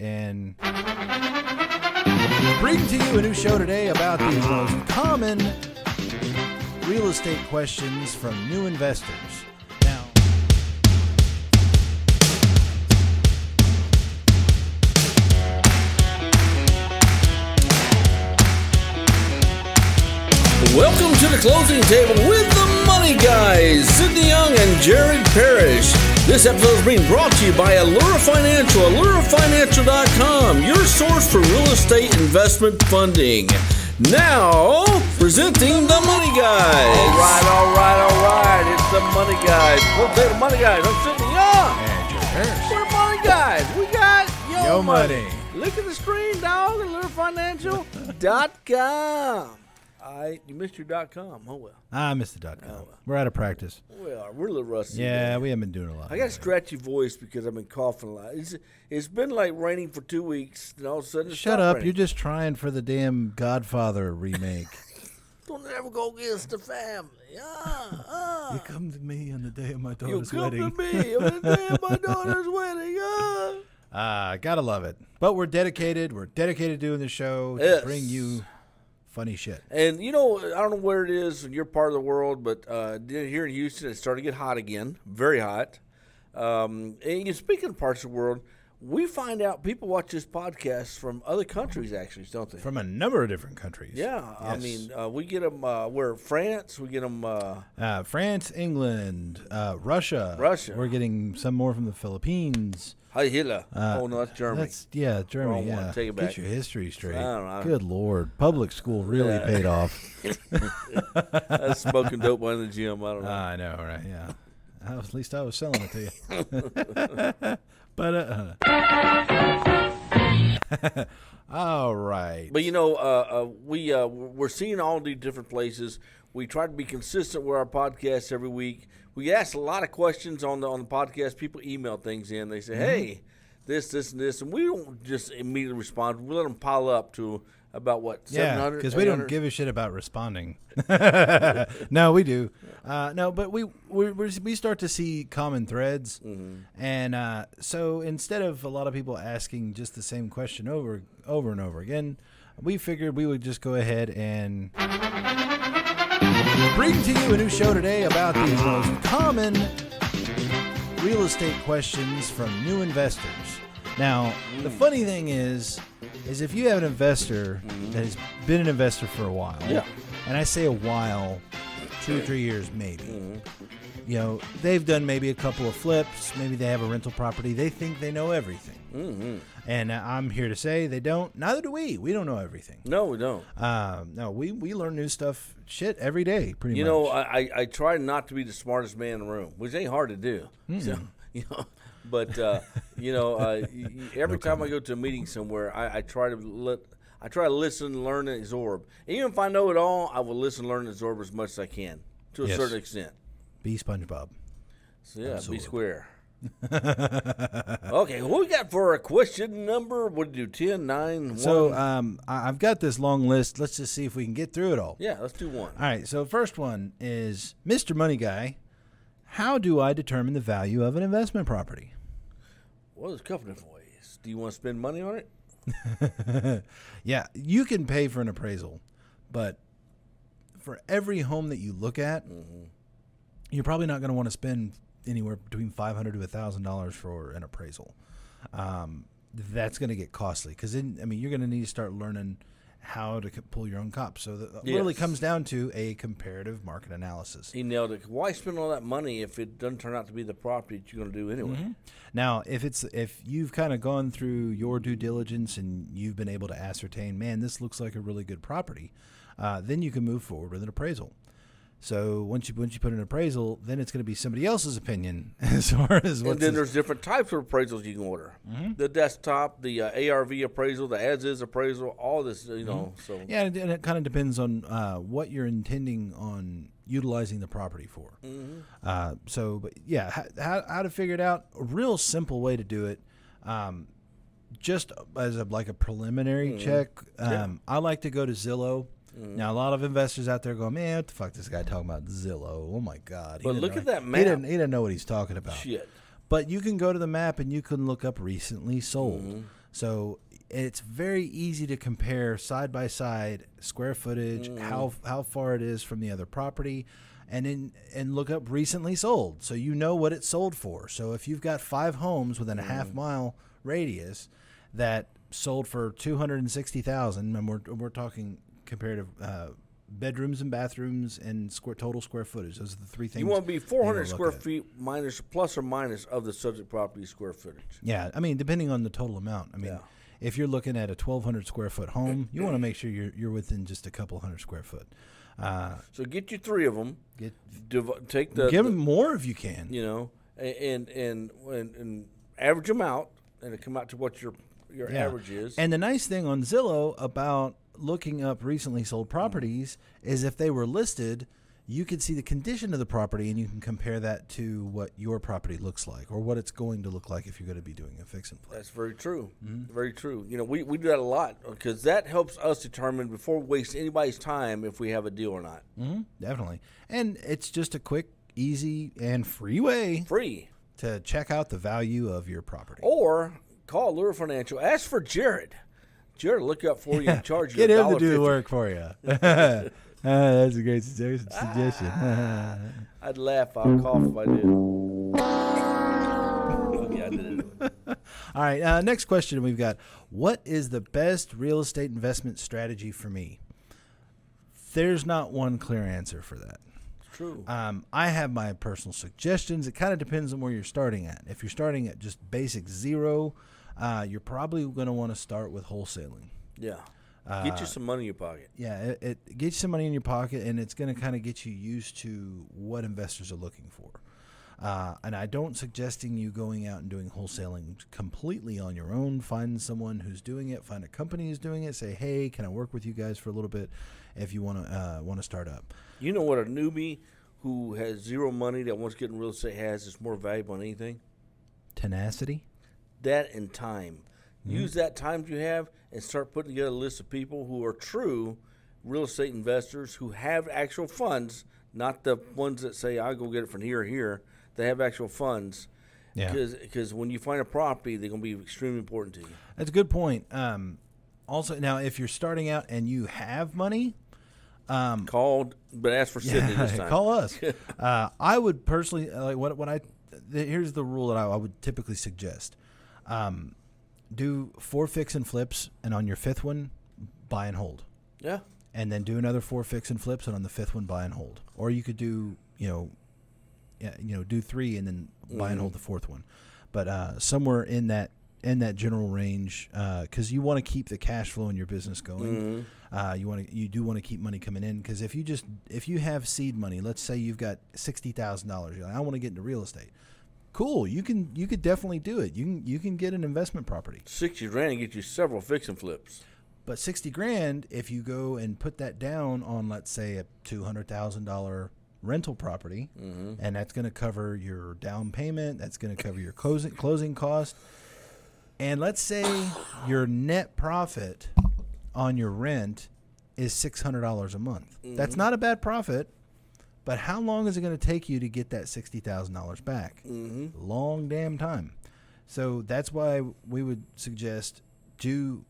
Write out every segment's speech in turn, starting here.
and bring to you a new show today about the most common real estate questions from new investors. Now, welcome to the closing table with the Money Guys, Sidney Young and Jared Parrish. This episode is being brought to you by Allura Financial, AlluraFinancial.com, your source for real estate investment funding. Now, presenting the Money Guys. All right. It's the Money Guys. We'll say the Money Guys. I'm Sidney Young. and Jared Parrish. We're Money Guys. We got Yo Money. Look at the screen, dog. AlluraFinancial.com. You missed your .com. Oh, well. I missed the .com. We're out of practice. We're a little rusty. Yeah, today. we haven't been doing a lot. I got a scratchy voice because I've been coughing a lot. It's been like raining for 2 weeks, and all of a sudden Shut stopped up. raining. You're just trying for the damn Godfather remake. Don't ever go against the family. You come to me on the day of my You daughter's come wedding. to me on the day of my daughter's wedding. Gotta love it. But we're dedicated. We're dedicated to doing the show to Yes. bring you funny shit. And, you know, I don't know where it is in your part of the world, but here in Houston, it's starting to get hot again, very hot. And speaking of parts of the world, we find out people watch this podcast from other countries, actually, don't they? From a number of different countries. Yeah. I Yes. mean, we get them, where? France? We get them, France, England, Russia. Russia. We're getting some more from the Philippines. Hi, Hitler. Oh, no, that's Germany. Germany. Wrong one. Yeah, Take it get back. your history straight. I don't know. Good Lord, public school really Yeah. paid off. That's smoking dope in the gym. I don't know. I know, right? Yeah. At least I was selling it to you. But all right. But you know, we're seeing all these different places. We try to be consistent with our podcasts every week. We ask a lot of questions on the podcast. People email things in. They say, "Hey, this, and this," and we don't just immediately respond. We let them pile up to about what 700. because we don't 800? give a shit about responding. No, we do. No, but we start to see common threads, and so instead of a lot of people asking just the same question over and over again, we figured we would just go ahead and bring to you a new show today about the most common real estate questions from new investors. Now, the funny thing is if you have an investor that has been an investor for a while, Yeah. and I say a while, 2 or 3 years maybe, you know, they've done maybe a couple of flips, maybe they have a rental property, they think they know everything. And I'm here to say they don't, neither do we. We don't know everything. No, we don't. No, we learn new stuff, shit, every day, pretty You much. know, I try not to be the smartest man in the room, which ain't hard to do. So, you know, but you know, every time I go to a meeting somewhere, I try to listen, learn, and absorb. Even if I know it all, I will listen, learn, and absorb as much as I can to a Yes. certain extent. Be SpongeBob. So yeah, Absorb. be square. Okay, what we got for a question number? What did you do? 10, 9, 1? So I've got this long list. Let's just see if we can get through it all. Yeah, let's do 1. All right, so first one is, Mr. Money Guy, how do I determine the value of an investment property? Well, there's a couple different ways. Do you want to spend money on it? Yeah, you can pay for an appraisal, but for every home that you look at, you're probably not going to want to spend anywhere between $500 to $1,000 for an appraisal. That's going to get costly because then, I mean, you're going to need to start learning how to pull your own comps. So that really Yes. comes down to a comparative market analysis. He nailed it. Why spend all that money if it doesn't turn out to be the property that you're going to do anyway? Now, if you've kind of gone through your due diligence and you've been able to ascertain, man, this looks like a really good property, then you can move forward with an appraisal. So once you put an appraisal, then it's going to be somebody else's opinion as far as what's And then there's different types of appraisals you can order. The desktop, the ARV appraisal, the as-is appraisal, all this, you know. So yeah, and it kind of depends on what you're intending on utilizing the property for. But yeah, how to figure it out? A real simple way to do it, just as a preliminary check. I like to go to Zillow. Now, a lot of investors out there go, man, what the fuck this guy talking about Zillow? Oh, my God. But look at that He map. didn't know what he's talking about. Shit. But you can go to the map and you can look up recently sold. So it's very easy to compare side by side square footage, how far it is from the other property, and look up recently sold, so you know what it sold for. So if you've got 5 homes within a half-mile radius that sold for $260,000, and we're talking comparative bedrooms and bathrooms and total square footage. Those are the 3 things. You want to be 400 square feet plus or minus of the subject property square footage. Yeah, I mean, depending on the total amount. I mean, if you're looking at a 1,200 square foot home, you want to make sure you're within just a couple hundred square foot. So get you 3 of them. Give them more if you can. You know, and average them out, and it come out to what your average is. And the nice thing on Zillow about looking up recently sold properties is if they were listed, you can see the condition of the property and you can compare that to what your property looks like or what it's going to look like if you're going to be doing a fix and flip. That's very true. Very true. You know, we do that a lot because that helps us determine before we waste anybody's time if we have a deal or not. Definitely. And it's just a quick, easy, and free way to check out the value of your property. Or call Lure Financial. Ask for Jared. Jared will look up for you and charge you $1.50. Get him to do the $1.50. work for you. That's a great suggestion. I'd laugh. I'll cough if I did. Okay, I did it. All right. Next question we've got. What is the best real estate investment strategy for me? There's not one clear answer for that. True. I have my personal suggestions. It kind of depends on where you're starting at. If you're starting at just basic zero, you're probably going to want to start with wholesaling. Yeah. Get you some money in your pocket. Yeah, it gets you some money in your pocket, and it's going to kind of get you used to what investors are looking for. And I don't suggesting you going out and doing wholesaling completely on your own. Find someone who's doing it. Find a company who's doing it. Say, hey, can I work with you guys for a little bit if you want to start up? You know what a newbie who has zero money that wants to get in real estate has is more valuable than anything? Tenacity. That and time. Use that time you have and start putting together a list of people who are true real estate investors who have actual funds, not the ones that say, I'll go get it from here or here. They have actual funds. Yeah. Because when you find a property, they're going to be extremely important to you. That's a good point. Also, now, if you're starting out and you have money, Called, but ask for Sydney this time. Call us. I would personally here's the rule that I would typically suggest. Do 4 fix and flips, and on your 5th one, buy and hold. Yeah. And then do another 4 fix and flips, and on the 5th one, buy and hold. Or you could do, do 3 and then buy and hold the 4th one. But somewhere in that general range, because you want to keep the cash flow in your business going. You do want to keep money coming in, because if you have seed money, let's say you've got $60,000, you're like, I want to get into real estate. Cool, you could definitely do it. You can get an investment property. $60,000 get you several fix and flips. But $60,000, if you go and put that down on, let's say, a $200,000 rental property, and that's going to cover your down payment, that's going to cover your closing cost, and let's say your net profit on your rent is $600 a month. That's not a bad profit. But how long is it going to take you to get that $60,000 back? Long damn time. So that's why we would suggest do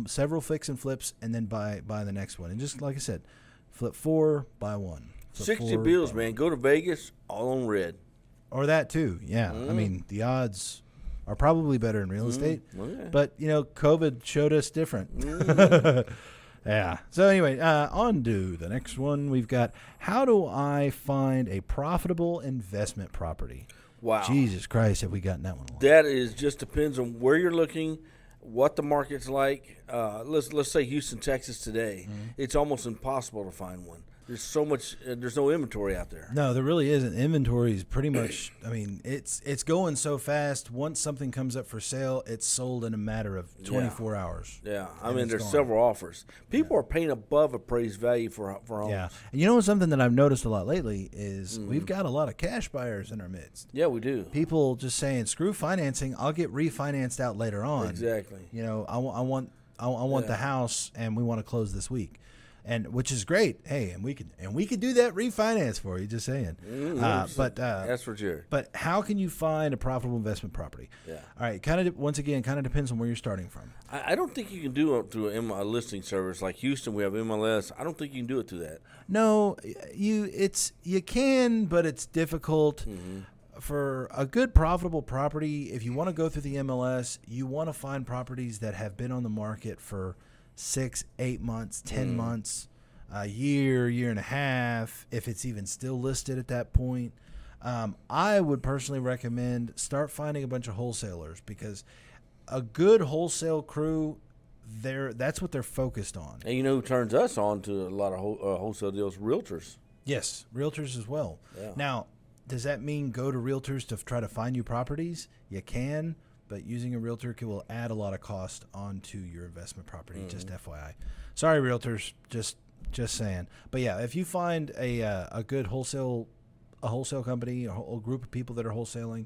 several fix and flips and then buy the next one. And just like I said, flip 4, buy 1. 60 bills, man. Go to Vegas, all on red. Or that too, yeah. I mean, the odds are probably better in real estate. Okay. But, COVID showed us different. Yeah. So anyway, on to the next one. We've got, how do I find a profitable investment property? Wow. Jesus Christ, have we gotten that one? That is just depends on where you're looking, what the market's like. Let's say Houston, Texas today. It's almost impossible to find one. There's so much. There's no inventory out there. No, there really isn't. Inventory is pretty much. I mean, it's going so fast. Once something comes up for sale, it's sold in a matter of 24 hours. Yeah, I mean, there's several offers. People are paying above appraised value for homes. Yeah, and something that I've noticed a lot lately is we've got a lot of cash buyers in our midst. Yeah, we do. People just saying, "Screw financing. I'll get refinanced out later on." Exactly. I want the house, and we want to close this week. and which is great. Hey, and we could do that refinance for you. Just saying. That's for sure. But how can you find a profitable investment property? Yeah. All right. Once again, kind of depends on where you're starting from. I don't think you can do it through a listing service like Houston. We have MLS. I don't think you can do it through that. No, you can, but it's difficult. For a good profitable property, if you want to go through the MLS, you want to find properties that have been on the market for 6, 8 months, 10 months, a year and a half, if it's even still listed at that point. I would personally recommend start finding a bunch of wholesalers, because a good wholesale crew, that's what they're focused on. And you know who turns us on to a lot of wholesale deals? Realtors. Yes, realtors as well. Yeah. Now, does that mean go to realtors to try to find you properties? You can, but using a realtor will add a lot of cost onto your investment property. Just FYI. Sorry, realtors. Just saying. But yeah, if you find a good wholesale company, a group of people that are wholesaling,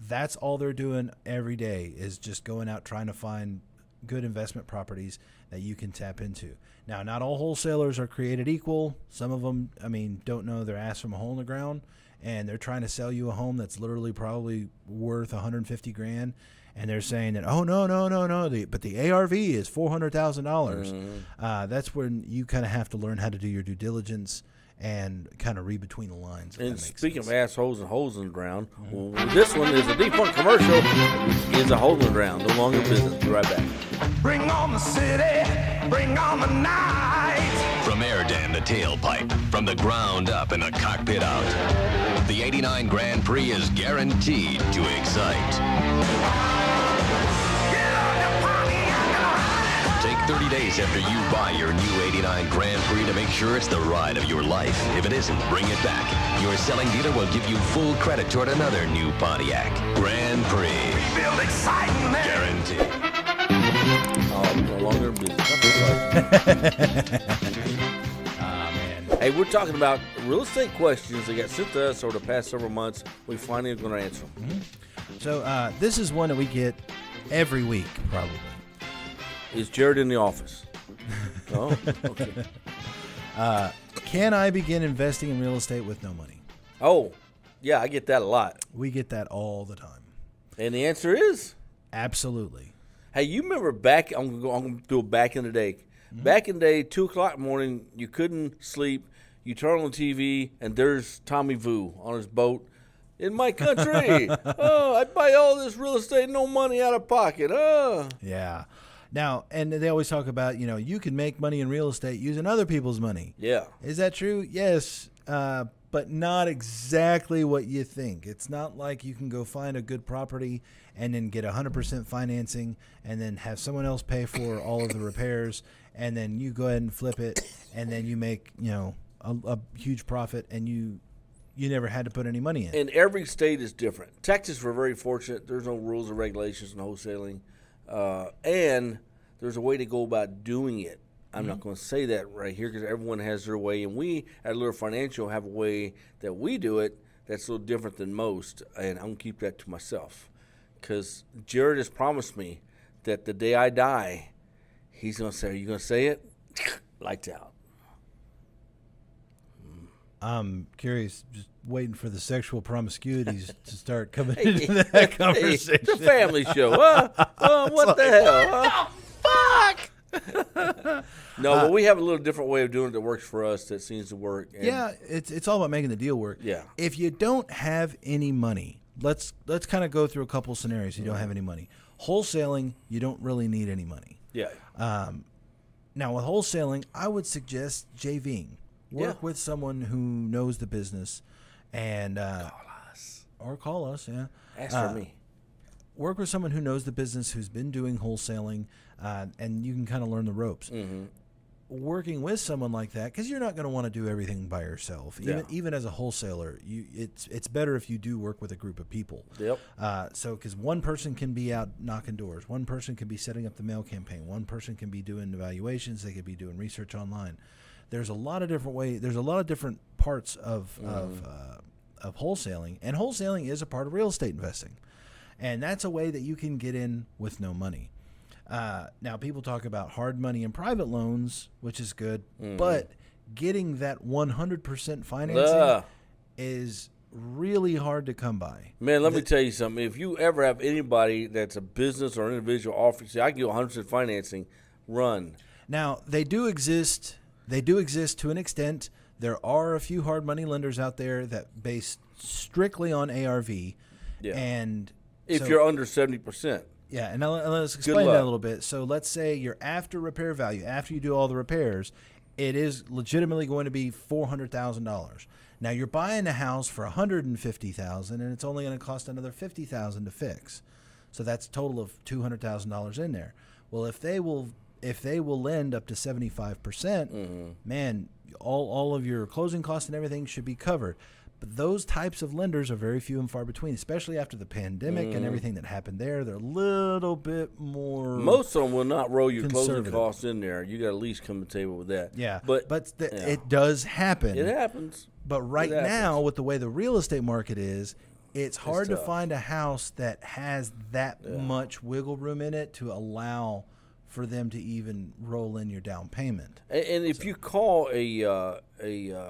that's all they're doing every day is just going out trying to find good investment properties that you can tap into. Now, not all wholesalers are created equal. Some of them, don't know their ass from a hole in the ground, and they're trying to sell you a home that's literally probably worth $150,000, and they're saying that, oh, no, but the ARV is $400,000. That's when you kind of have to learn how to do your due diligence and kind of read between the lines. And speaking of assholes and holes in the ground, well, this one is a defunct commercial. Is a hole in the ground, no longer business. Be right back. Bring on the city, bring on the night. From air dam to tailpipe, from the ground up and the cockpit out, the 89 Grand Prix is guaranteed to excite. Take 30 days after you buy your new 89 Grand Prix to make sure it's the ride of your life. If it isn't, bring it back. Your selling dealer will give you full credit toward another new Pontiac Grand Prix. Build excitement. Guaranteed. Oh, no longer business. Man. Hey, we're talking about real estate questions that got sent to us over the past several months. We finally are going to answer them. So this is one that we get every week, probably. Is Jared in the office? Oh, okay. Can I begin investing in real estate with no money? Oh, yeah, I get that a lot. We get that all the time. And the answer is? Absolutely. Hey, you remember back, I'm going to do it back in the day. Back in the day, 2 o'clock in the morning, you couldn't sleep. You turn on the TV, and there's Tommy Vu on his boat. In my country. Oh, I'd buy all this real estate, no money out of pocket. Oh. Yeah. Now, and they always talk about, you can make money in real estate using other people's money. Yeah. Is that true? Yes, but not exactly what you think. It's not like you can go find a good property and then get 100% financing and then have someone else pay for all of the repairs, and then you go ahead and flip it, and then you make, a huge profit, and you never had to put any money in. And every state is different. Texas, we're very fortunate. There's no rules or regulations in wholesaling. And there's a way to go about doing it. I'm not going to say that right here because everyone has their way. And we at Allure Financial have a way that we do it that's a little different than most. And I'm going to keep that to myself because Jared has promised me that the day I die, he's going to say, are you going to say it? Lights out. I'm curious, just waiting for the sexual promiscuities to start coming into that conversation. It's a family show. What the hell? Fuck! No, but we have a little different way of doing it that works for us that seems to work. And yeah, it's all about making the deal work. Yeah. If you don't have any money, let's kind of go through a couple scenarios. You don't have any money. Wholesaling, you don't really need any money. Yeah. Now, with wholesaling, I would suggest JVing. Work Yeah. with someone who knows the business, and call us. Yeah, Ask for me. Work with someone who knows the business, who's been doing wholesaling, and you can kind of learn the ropes. Mm-hmm. Working with someone like that, because you're not going to want to do everything by yourself. Even as a wholesaler, it's better if you do work with a group of people. Yep. So because one person can be out knocking doors, one person can be setting up the mail campaign, one person can be doing evaluations, they could be doing research online. There's a lot of different ways. There's a lot of different parts of wholesaling, and wholesaling is a part of real estate investing, and that's a way that you can get in with no money. Now, people talk about hard money and private loans, which is good, but getting that 100% financing is really hard to come by. Man, let me tell you something. If you ever have anybody that's a business or individual offer, say, I give 100% financing, run. Now, they do exist. They do exist to an extent. There are a few hard money lenders out there that base strictly on ARV. Yeah. And If so- you're under 70%. Yeah, and now let's explain that a little bit. So let's say you're after repair value, after you do all the repairs, it is legitimately going to be $400,000. Now you're buying a house for $150,000, and it's only going to cost another $50,000 to fix. So that's a total of $200,000 in there. Well, if they will lend up to 75%, man, all of your closing costs and everything should be covered. But those types of lenders are very few and far between, especially after the pandemic and everything that happened there. They're a little bit more. Most of them will not roll your closing conservative. costs in there. You got to at least come to the table with that. Yeah, But it does happen. it happens. But right It happens. now, with the way the real estate market is, it's hard to tough. find a house that has that much wiggle room in it to allow for them to even roll in your down payment. And if you call a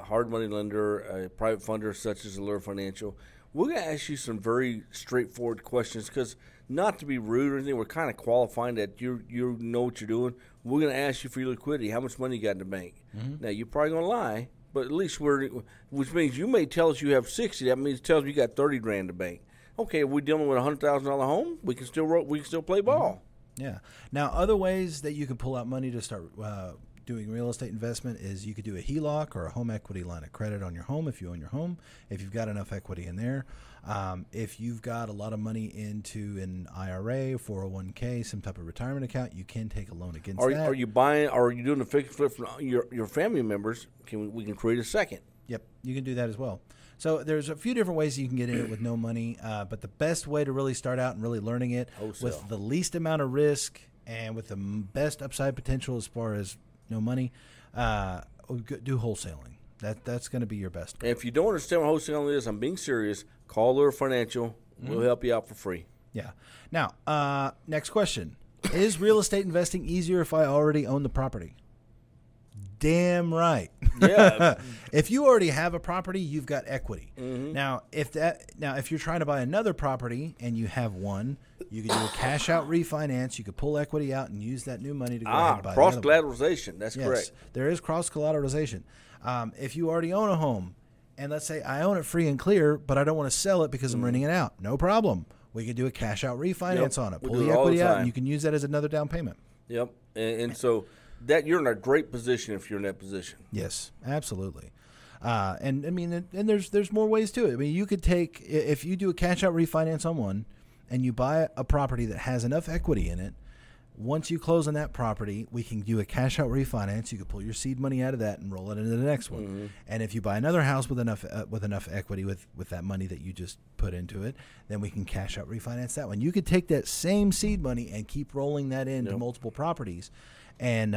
hard money lender, a private funder such as Allure Financial, we're going to ask you some very straightforward questions because not to be rude or anything, we're kind of qualifying that you know what you're doing. We're going to ask you for your liquidity, how much money you got in the bank. Now, you're probably going to lie, but at least which means you may tell us you have 60. That means it tells me you got 30 grand in the bank. Okay, if we're dealing with a $100,000 home, we can still play ball. Yeah. Now, other ways that you can pull out money to start doing real estate investment is you could do a HELOC or a home equity line of credit on your home if you own your home, if you've got enough equity in there. If you've got a lot of money into an IRA, 401k, some type of retirement account, you can take a loan against that. Are you buying? Are you doing a fixed flip from your family members? We can create a second. Yep, you can do that as well. So there's a few different ways you can get in it with no money, but the best way to really start out and really learning it with the least amount of risk and with the best upside potential as far as no money, do wholesaling. That's going to be your best. And if you don't understand what wholesaling is, I'm being serious. Call Allure Financial. We'll help you out for free. Yeah. Now, next question. Is real estate investing easier if I already own the property? Damn right. Yeah. If you already have a property, you've got equity. Now, if you're trying to buy another property and you have one, you can do a cash out refinance. You could pull equity out and use that new money to go ahead and buy cross the other one. collateralization. That's correct. There is cross collateralization. If you already own a home, and let's say I own it free and clear, but I don't want to sell it because I'm renting it out, no problem. We can do a cash out refinance on it. We Pull do the it all the equity out, time. and you can use that as another down payment. Yep. And so that you're in a great position if you're in that position. Yes, absolutely. And I mean, and there's more ways to it. I mean, you could take, if you do a cash out refinance on one, and you buy a property that has enough equity in it. Once you close on that property, we can do a cash out refinance. You can pull your seed money out of that and roll it into the next one. And if you buy another house with enough equity with that money that you just put into it, then we can cash out refinance that one. You could take that same seed money and keep rolling that into multiple properties, and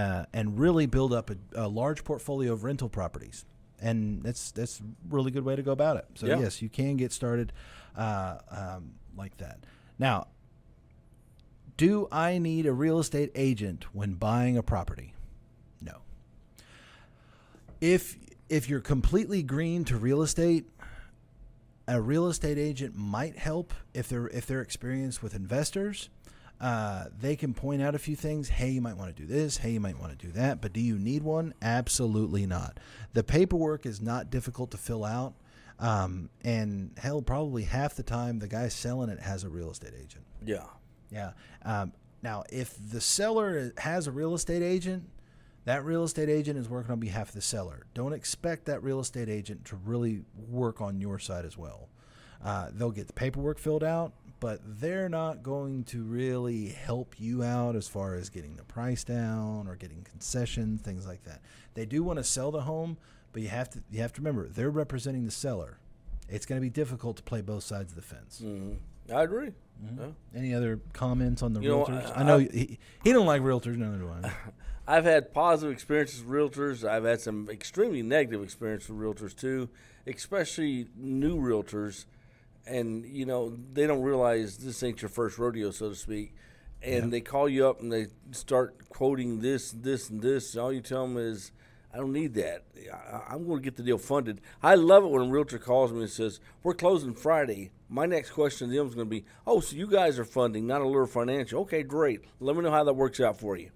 really build up a large portfolio of rental properties. And that's a really good way to go about it. So yes, you can get started like that. Now, do I need a real estate agent when buying a property? No. If you're completely green to real estate, a real estate agent might help if they're experienced with investors. They can point out a few things. Hey, you might want to do this. Hey, you might want to do that. But do you need one? Absolutely not. The paperwork is not difficult to fill out. And hell, probably half the time the guy selling it has a real estate agent. Yeah. Yeah. Now, if the seller has a real estate agent, that real estate agent is working on behalf of the seller. Don't expect that real estate agent to really work on your side as well. They'll get the paperwork filled out, but they're not going to really help you out as far as getting the price down or getting concessions, things like that. They do want to sell the home, but you have to remember, they're representing the seller. It's going to be difficult to play both sides of the fence. I agree. Yeah. Any other comments on the You know, realtors? I know he don't like realtors, neither do I. I've had positive experiences with realtors. I've had some extremely negative experiences with realtors too, especially new realtors. And, you know, they don't realize this ain't your first rodeo, so to speak. and they call you up and they start quoting this, this, and this. All you tell them is, I don't need that. I'm going to get the deal funded. I love it when a realtor calls me and says, we're closing Friday. My next question to them is going to be, oh, so you guys are funding, not Allure Financial. Okay, great. Let me know how that works out for you.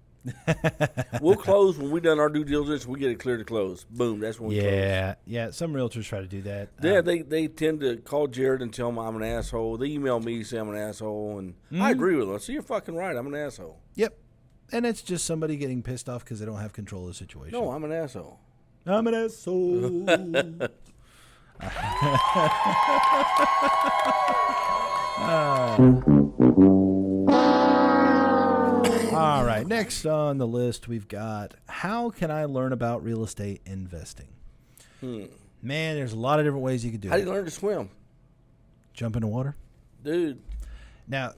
We'll close when we done our due diligence. We get it clear to close. Boom, that's when we close. Yeah. Some realtors try to do that. Yeah, they tend to call Jared and tell him I'm an asshole. They email me, say I'm an asshole, and I agree with them. So you're fucking right. I'm an asshole. Yep. And it's just somebody getting pissed off because they don't have control of the situation. No, I'm an asshole. I'm an asshole. All right, next on the list, we've got how can I learn about real estate investing? Man, there's a lot of different ways you can do How it. do you learn to swim? Jump in the water? Dude. Now,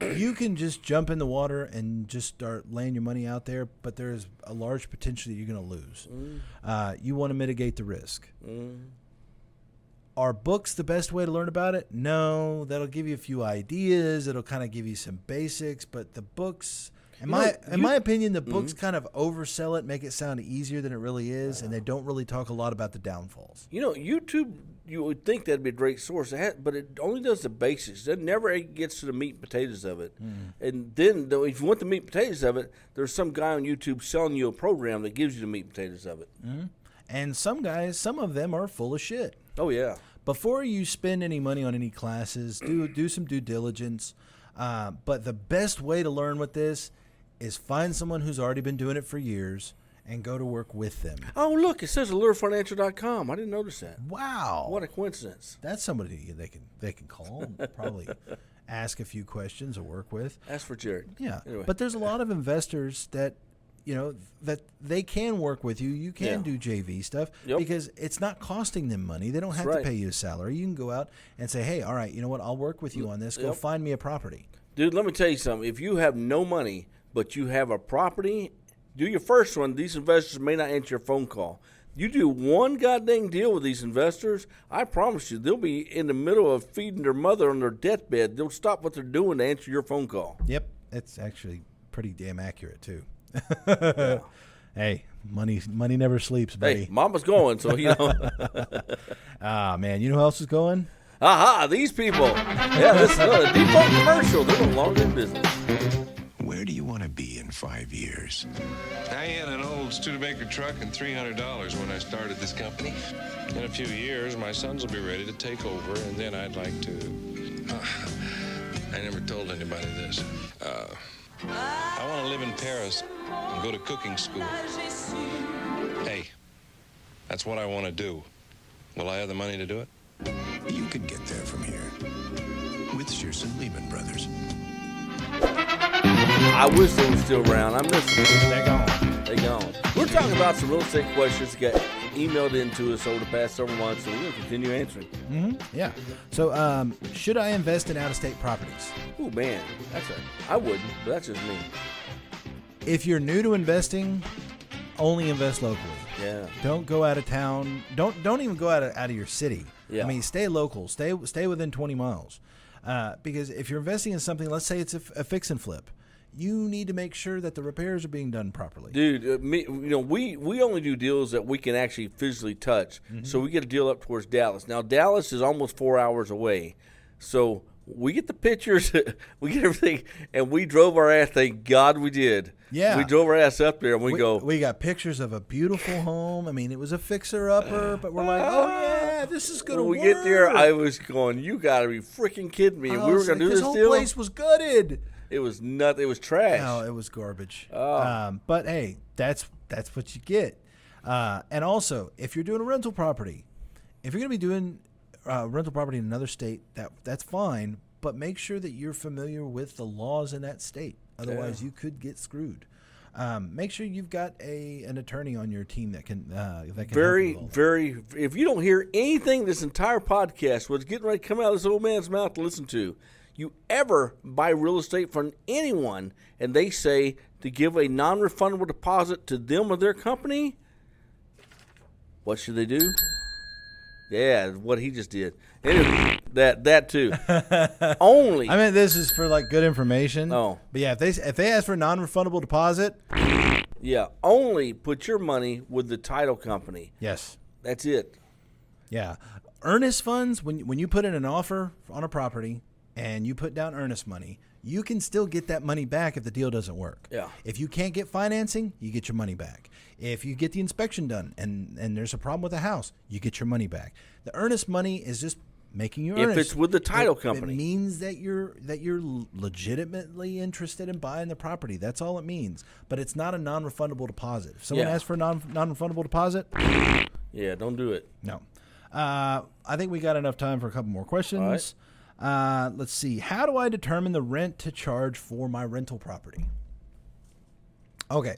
you can just jump in the water and just start laying your money out there, but there's a large potential that you're going to lose. You want to mitigate the risk. Are books the best way to learn about it? No, that'll give you a few ideas. It'll kind of give you some basics, but the books, in my opinion, the books kind of oversell it, make it sound easier than it really is, and they don't really talk a lot about the downfalls. You know, YouTube, you would think that'd be a great source, but it only does the basics. It never gets to the meat and potatoes of it. And then, though, if you want the meat and potatoes of it, there's some guy on YouTube selling you a program that gives you the meat and potatoes of it. And some guys, some of them are full of shit. Oh, yeah. Before you spend any money on any classes, do some due diligence. But the best way to learn with this is find someone who's already been doing it for years and go to work with them. Oh, look, it says AllureFinancial.com. I didn't notice that. Wow. What a coincidence. That's somebody they can call and probably ask a few questions or work with. That's for Jared. Yeah. Anyway. But there's a lot of investors that, you know, that they can work with you. You can do JV stuff because it's not costing them money. They don't have to pay you a salary. You can go out and say, hey, all right, you know what? I'll work with you on this. Go find me a property. Dude, let me tell you something. If you have no money, but you have a property, do your first one. These investors may not answer your phone call. You do one goddamn deal with these investors, I promise you, they'll be in the middle of feeding their mother on their deathbed. They'll stop what they're doing to answer your phone call. Yep. It's actually pretty damn accurate, too. Hey, money never sleeps, buddy. Hey, mama's going, so you know. Man, you know who else is going? Aha, these people. Yeah, this is a default commercial. They're no longer in business. Where do you want to be in 5 years? I had an old Studebaker truck and $300 when I started this company. In a few years, my sons will be ready to take over, and then I'd like to... I never told anybody this. I want to live in Paris and go to cooking school. Hey, that's what I want to do. Will I have the money to do it? You could get there from here with Shearson Lehman Brothers. I wish they were still around. I miss them. They're gone. They're gone. We're talking about some real estate questions that got emailed into us over the past several months, so we're going to continue answering. Yeah. So, should I invest in out-of-state properties? Oh, man. I wouldn't, but that's just me. If you're new to investing, only invest locally. Yeah. Don't go out of town. Don't even go out of your city. Yeah. I mean, stay local. Stay within 20 miles. Because if you're investing in something, let's say it's a fix and flip, you need to make sure that the repairs are being done properly. Dude, we only do deals that we can actually physically touch. So we get a deal up towards Dallas. Now, Dallas is almost 4 hours away. So we get the pictures, we get everything, and we drove our ass. Thank God we did. Yeah. We drove our ass up there, and we got pictures of a beautiful home. I mean, it was a fixer-upper, but we're like, oh, yeah, this is going to work. When we get there, I was going, you got to be freaking kidding me. We were going to do this whole deal. Place was gutted. It was nothing. It was trash. No, it was garbage. But hey, that's what you get. And also, if you're doing a rental property, if you're going to be doing rental property in another state, that's fine. But make sure that you're familiar with the laws in that state. Otherwise, you could get screwed. Make sure you've got an attorney on your team that can very, help you very. If you don't hear anything this entire podcast was getting ready to come out of this old man's mouth to listen to, you ever buy real estate from anyone and they say to give a non-refundable deposit to them or their company, what should they do? Yeah, what he just did. Anyway, That too. Only. I mean, this is for like good information. Oh. But yeah, if they ask for a non-refundable deposit, Yeah, only put your money with the title company. yes. That's it. Yeah. Earnest funds, when you put in an offer on a property and you put down earnest money, you can still get that money back if the deal doesn't work. Yeah. If you can't get financing, you get your money back. If you get the inspection done and there's a problem with the house, you get your money back. The earnest money is just making you earnest. If it's with the title company. It means that you're legitimately interested in buying the property. That's all it means. But it's not a non-refundable deposit. If someone Yeah. asks for a non-refundable deposit, Yeah, don't do it. no. I think we got enough time for a couple more questions. Let's see. How do I determine the rent to charge for my rental property? Okay.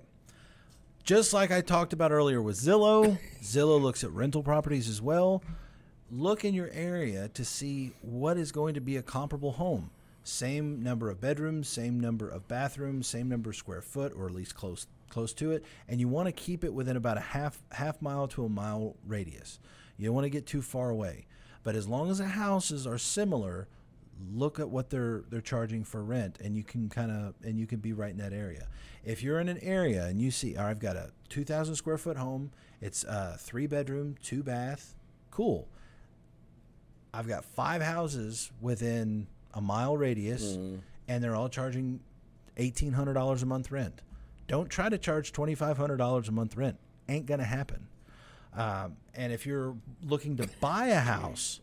Just like I talked about earlier with Zillow, Zillow looks at rental properties as well. Look in your area to see what is going to be a comparable home. Same number of bedrooms, same number of bathrooms, same number of square foot, or at least close to it. And you want to keep it within about a half mile to a mile radius. You don't want to get too far away. But as long as the houses are similar, look at what they're charging for rent, and you can be right in that area. If you're in an area and you see, I've got a 2,000 square foot home, it's 3 bedroom, 2 bath, cool. I've got 5 houses within a mile radius, and they're all charging $1,800 a month rent. Don't try to charge $2,500 a month rent. Ain't gonna happen. And if you're looking to buy a house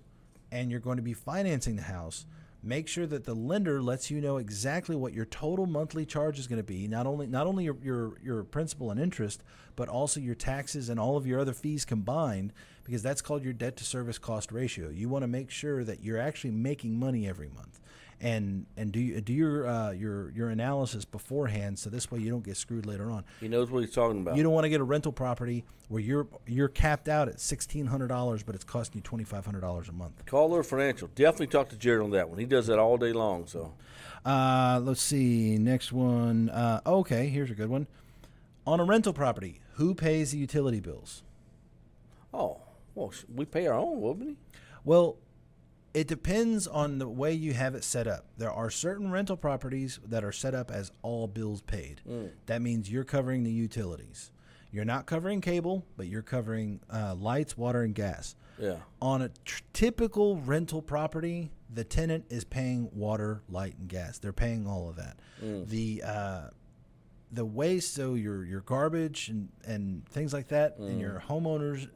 and you're going to be financing the house, make sure that the lender lets you know exactly what your total monthly charge is going to be. Not only your principal and interest, but also your taxes and all of your other fees combined, because that's called your debt to service cost ratio. You want to make sure that you're actually making money every month, and do your analysis beforehand, so this way you don't get screwed later on. He knows what he's talking about. You don't want to get a rental property where you're capped out at $1,600, but it's costing you $2,500 a month. Call Lure Financial. Definitely talk to Jared on that one. He does that all day long. So, let's see. Next one. Okay, here's a good one. On a rental property, who pays the utility bills? oh, well, we pay our own, wouldn't we? Well, it depends on the way you have it set up. There are certain rental properties that are set up as all bills paid. That means you're covering the utilities. You're not covering cable, but you're covering lights, water, and gas. Yeah. On a typical rental property, the tenant is paying water, light, and gas. They're paying all of that. The waste, so your garbage and things like that, and your homeowners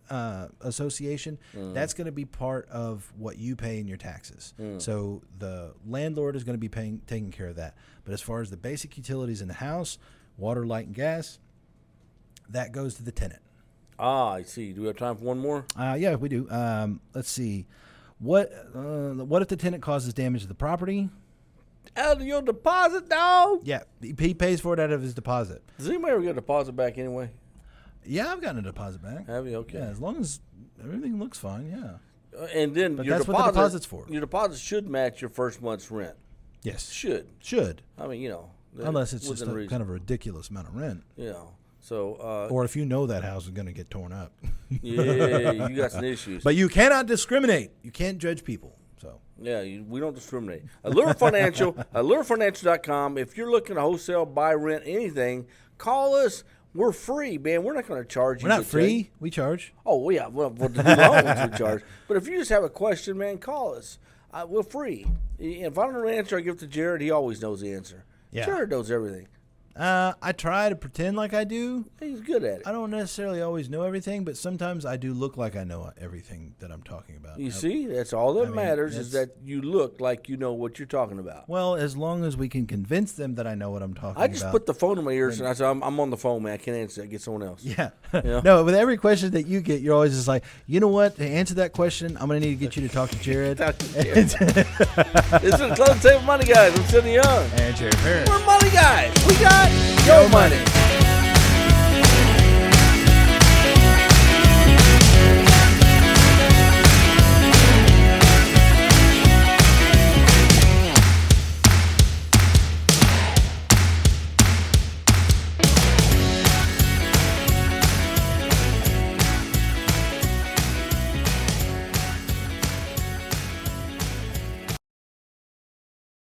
association, that's going to be part of what you pay in your taxes. So the landlord is going to be taking care of that. But as far as the basic utilities in the house, water, light, and gas, that goes to the tenant. Ah, I see. Do we have time for one more? Yeah, we do. Let's see. What if the tenant causes damage to the property? Out of your deposit, dog. Yeah, he pays for it out of his deposit. Does anybody ever get a deposit back anyway? Yeah, I've gotten a deposit back. Have you? Okay. Yeah, as long as everything looks fine, yeah. And then But your that's what the deposit's for. Your deposit should match your first month's rent. Yes. Should. I mean, Unless it's just within a reason. kind of a ridiculous amount of rent. So. Or if you know that house is going to get torn up. Yeah, you got some issues. But you cannot discriminate. You can't judge people. So. Yeah, we don't discriminate. Allure Financial, AllureFinancial.com. If you're looking to wholesale, buy, rent, anything, call us. We're free, man. We're not going to charge you. We're not free. We charge. Oh, yeah. Well, to do loans, we charge. But if you just have a question, man, call us. We're free. If I don't know the answer, I give it to Jared. He always knows the answer. Yeah. Jared knows everything. I try to pretend like I do. He's good at it. I don't necessarily always know everything, but sometimes I do look like I know everything that I'm talking about. You see, that's all that mean, matters is that you look like you know what you're talking about. Well, as long as we can convince them that I know what I'm talking about. I just put the phone in my ears and I said, I'm on the phone, man. I can't answer that. Get someone else. Yeah. Yeah. No, with every question that you get, you're always just like, you know what? To answer that question, I'm going to need to get you to talk to Jared. This is the Closing Table Money Guys. I'm Sidney Young. And Jared Parrish. We're money guys. We got your money.